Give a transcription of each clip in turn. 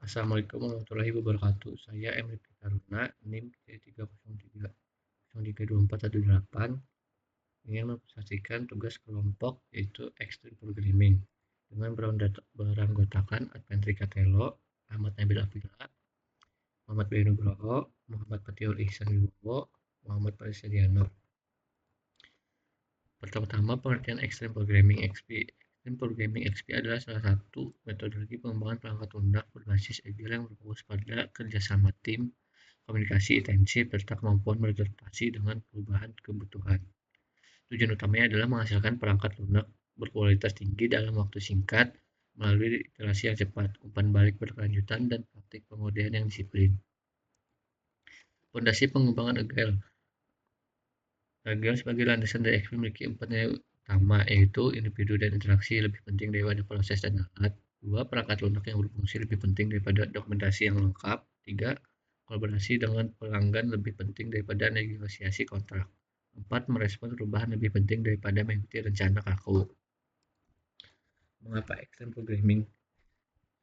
Assalamualaikum warahmatullahi wabarakatuh. Saya Emil Pitaruna, NIM C30332418, ingin mempresentasikan tugas kelompok yaitu Extreme Programming dengan beranggotakan Adventri Katelo, Ahmad Nabil Afila, Muhammad Bayu Nugroho, Muhammad Patiul Ihsan Wibowo, Muhammad Faris Sediano. Pertama-tama pengertian Extreme Programming XP. Extreme Programming XP adalah salah satu metodologi pengembangan perangkat lunak berbasis Agile yang berfokus pada kerjasama tim, komunikasi intensif, serta kemampuan beradaptasi dengan perubahan kebutuhan. Tujuan utamanya adalah menghasilkan perangkat lunak berkualitas tinggi dalam waktu singkat melalui iterasi yang cepat, umpan balik berkelanjutan, dan praktik pengodean yang disiplin. Fondasi pengembangan Agile. Agile sebagai landasan dari XP memiliki 4 nilai utama, yaitu individu dan interaksi lebih penting daripada proses dan alat. 2. Perangkat lunak yang berfungsi lebih penting daripada dokumentasi yang lengkap. 3. Kolaborasi dengan pelanggan lebih penting daripada negosiasi kontrak. 4. Merespon perubahan lebih penting daripada mengikuti rencana kaku. Mengapa Extreme Programming?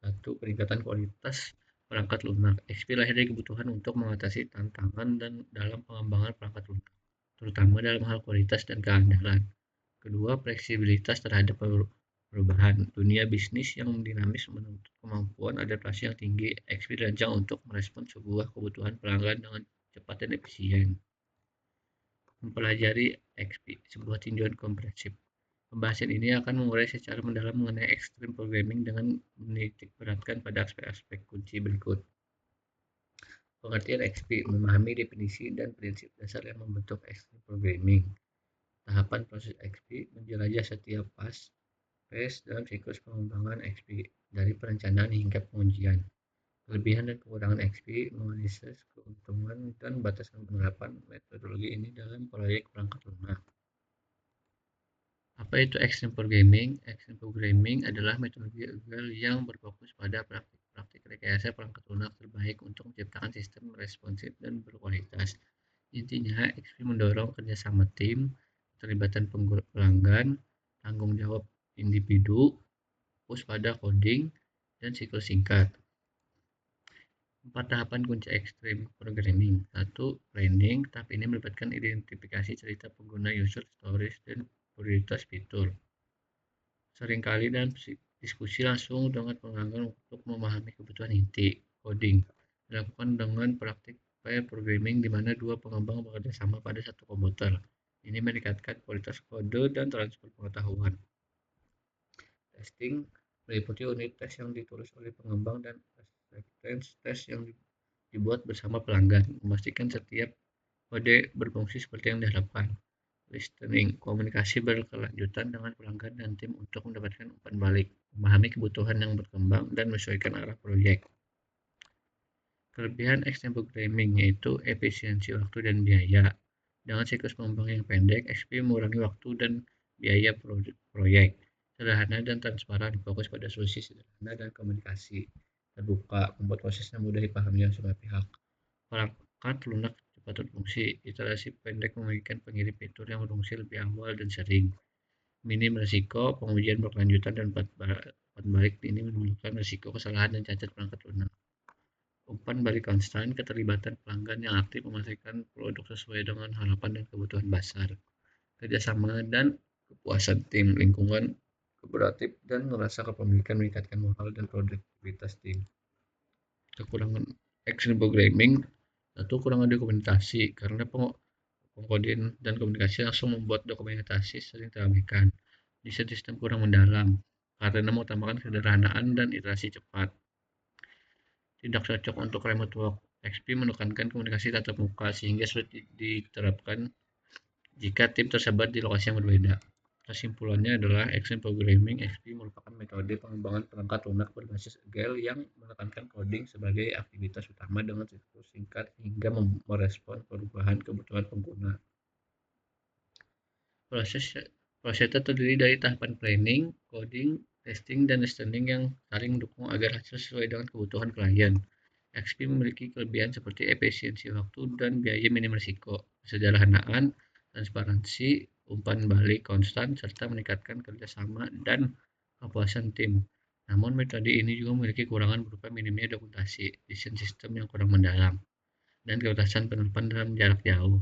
1. Peningkatan kualitas perangkat lunak. XP lahir dari kebutuhan untuk mengatasi tantangan dan dalam pengembangan perangkat lunak, terutama dalam hal kualitas dan keandalan. Kedua, fleksibilitas terhadap perubahan. Dunia bisnis yang dinamis menuntut kemampuan adaptasi yang tinggi. XP dirancang untuk merespon sebuah kebutuhan pelanggan dengan cepat dan efisien. Mempelajari XP, sebuah tinjauan komprehensif. Pembahasan ini akan mengurai secara mendalam mengenai Extreme Programming dengan menitikberatkan pada aspek-aspek kunci berikut. Pengertian XP, memahami definisi dan prinsip dasar yang membentuk Extreme Programming. Tahapan proses XP, menjelajah setiap phase dalam siklus pengembangan XP, dari perencanaan hingga pengujian. Kelebihan dan kekurangan XP, menganalisis keuntungan dan batasan penerapan metodologi ini dalam proyek perangkat lunak. Apa itu Extreme Programming? Extreme Programming adalah metodologi Agile yang berfokus pada praktik rekayasa perangkat lunak terbaik untuk menciptakan sistem responsif dan berkualitas. Intinya, XP mendorong kerjasama tim, keterlibatan pelanggan, tanggung jawab individu, fokus pada coding, dan siklus singkat. 4 tahapan kunci Extreme Programming. 1. Planning. Tahap ini melibatkan identifikasi cerita pengguna, user stories, dan prioritas fitur. Seringkali dalam diskusi langsung dengan pelanggan untuk memahami kebutuhan inti. Coding dilakukan dengan praktik pair programming di mana dua pengembang bekerja sama pada satu komputer. Ini meningkatkan kualitas kode dan transfer pengetahuan. Testing meliputi unit tes yang ditulis oleh pengembang dan acceptance test yang dibuat bersama pelanggan, memastikan setiap kode berfungsi seperti yang diharapkan. Listening, komunikasi berkelanjutan dengan pelanggan dan tim untuk mendapatkan umpan balik, memahami kebutuhan yang berkembang, dan menyesuaikan arah proyek. Kelebihan Extreme Programming yaitu efisiensi waktu dan biaya. Dengan siklus pengembang yang pendek, XP mengurangi waktu dan biaya proyek. Sederhana dan transparan, fokus pada solusi sederhana dan komunikasi terbuka, membuat prosesnya mudah dipahami oleh semua pihak. Perangkat lunak cepat berfungsi. Iterasi pendek membagikan pengirim fitur yang berfungsi lebih awal dan sering. Minim risiko, pengujian berkelanjutan, dan umpan balik ini menurunkan risiko kesalahan dan cacat perangkat lunak. Umpan balik konstan, keterlibatan pelanggan yang aktif memastikan produk sesuai dengan harapan dan kebutuhan pasar. Kerjasama dan kepuasan tim, lingkungan kooperatif, dan merasa kepemilikan meningkatkan moral dan produktivitas tim. Kekurangan Extreme Programming. 1. Kurang dokumentasi, karena pengkodean dan komunikasi langsung membuat dokumentasi sering terabaikan. Desain sistem kurang mendalam, karena mengutamakan kesederhanaan dan iterasi cepat. Tidak cocok untuk remote work. XP menekankan komunikasi tatap muka sehingga sulit diterapkan jika tim tersebar di lokasi yang berbeda. Kesimpulannya adalah Extreme Programming XP merupakan metode pengembangan perangkat lunak berbasis Agile yang menekankan coding sebagai aktivitas utama dengan siklus singkat hingga merespon perubahan kebutuhan pengguna. Prosesnya terdiri dari tahapan planning, coding, testing, dan listening yang saling mendukung agar hasil sesuai dengan kebutuhan klien. XP memiliki kelebihan seperti efisiensi waktu dan biaya minim risiko, kesederhanaan, transparansi, umpan balik konstan, serta meningkatkan kerjasama dan kepuasan tim. Namun metode ini juga memiliki kekurangan berupa minimnya dokumentasi, desain sistem yang kurang mendalam, dan keterbatasan penerapan dalam jarak jauh.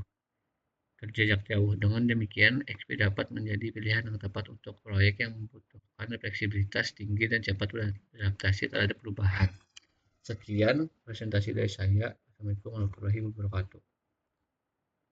Kerja jarak jauh. Dengan demikian, XP dapat menjadi pilihan yang tepat untuk proyek yang membutuhkan fleksibilitas tinggi dan cepat beradaptasi terhadap perubahan. Sekian presentasi dari saya. Assalamualaikum warahmatullahi wabarakatuh.